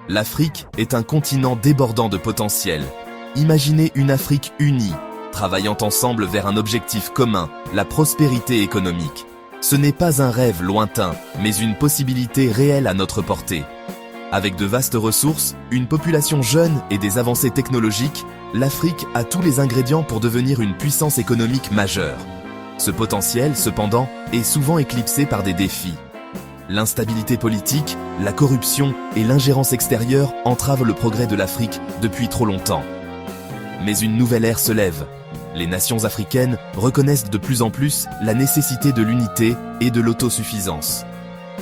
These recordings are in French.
L'Afrique est un continent débordant de potentiel. Imaginez une Afrique unie, travaillant ensemble vers un objectif commun, la prospérité économique. Ce n'est pas un rêve lointain, mais une possibilité réelle à notre portée. Avec de vastes ressources, une population jeune et des avancées technologiques, l'Afrique a tous les ingrédients pour devenir une puissance économique majeure. Ce potentiel, cependant, est souvent éclipsé par des défis. L'instabilité politique, la corruption et l'ingérence extérieure entravent le progrès de l'Afrique depuis trop longtemps. Mais une nouvelle ère se lève. Les nations africaines reconnaissent de plus en plus la nécessité de l'unité et de l'autosuffisance.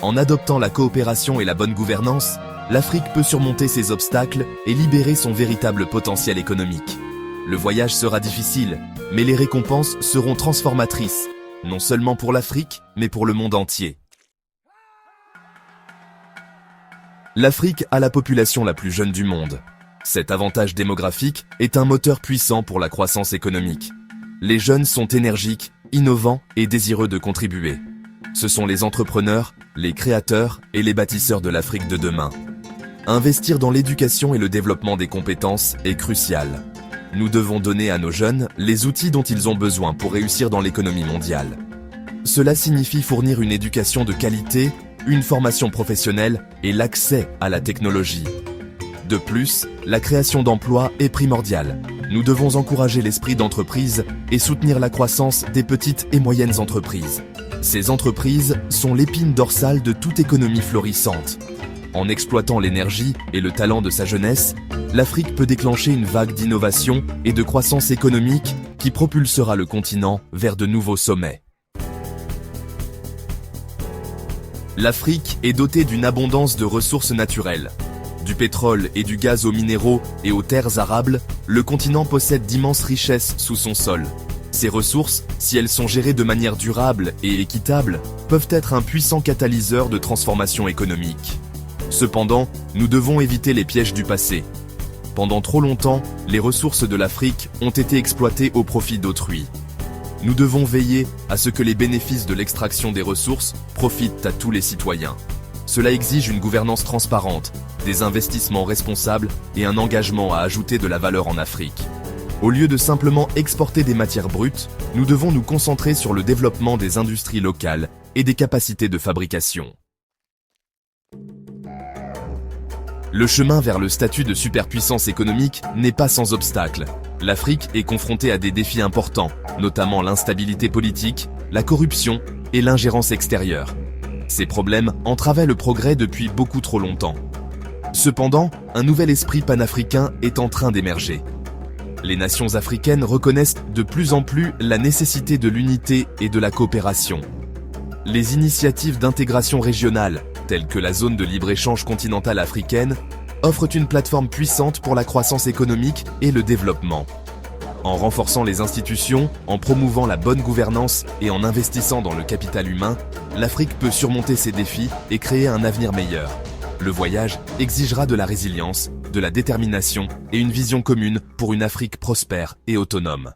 En adoptant la coopération et la bonne gouvernance, l'Afrique peut surmonter ses obstacles et libérer son véritable potentiel économique. Le voyage sera difficile, mais les récompenses seront transformatrices, non seulement pour l'Afrique, mais pour le monde entier. L'Afrique a la population la plus jeune du monde. Cet avantage démographique est un moteur puissant pour la croissance économique. Les jeunes sont énergiques, innovants et désireux de contribuer. Ce sont les entrepreneurs, les créateurs et les bâtisseurs de l'Afrique de demain. Investir dans l'éducation et le développement des compétences est crucial. Nous devons donner à nos jeunes les outils dont ils ont besoin pour réussir dans l'économie mondiale. Cela signifie fournir une éducation de qualité, une formation professionnelle et l'accès à la technologie. De plus, la création d'emplois est primordiale. Nous devons encourager l'esprit d'entreprise et soutenir la croissance des petites et moyennes entreprises. Ces entreprises sont l'épine dorsale de toute économie florissante. En exploitant l'énergie et le talent de sa jeunesse, l'Afrique peut déclencher une vague d'innovation et de croissance économique qui propulsera le continent vers de nouveaux sommets. L'Afrique est dotée d'une abondance de ressources naturelles. Du pétrole et du gaz aux minéraux et aux terres arables, le continent possède d'immenses richesses sous son sol. Ces ressources, si elles sont gérées de manière durable et équitable, peuvent être un puissant catalyseur de transformation économique. Cependant, nous devons éviter les pièges du passé. Pendant trop longtemps, les ressources de l'Afrique ont été exploitées au profit d'autrui. Nous devons veiller à ce que les bénéfices de l'extraction des ressources profitent à tous les citoyens. Cela exige une gouvernance transparente, des investissements responsables et un engagement à ajouter de la valeur en Afrique. Au lieu de simplement exporter des matières brutes, nous devons nous concentrer sur le développement des industries locales et des capacités de fabrication. Le chemin vers le statut de superpuissance économique n'est pas sans obstacle. L'Afrique est confrontée à des défis importants, notamment l'instabilité politique, la corruption et l'ingérence extérieure. Ces problèmes entravaient le progrès depuis beaucoup trop longtemps. Cependant, un nouvel esprit panafricain est en train d'émerger. Les nations africaines reconnaissent de plus en plus la nécessité de l'unité et de la coopération. Les initiatives d'intégration régionale, telles que la zone de libre-échange continentale africaine, offrent une plateforme puissante pour la croissance économique et le développement. En renforçant les institutions, en promouvant la bonne gouvernance et en investissant dans le capital humain, l'Afrique peut surmonter ses défis et créer un avenir meilleur. Le voyage exigera de la résilience, de la détermination et une vision commune pour une Afrique prospère et autonome.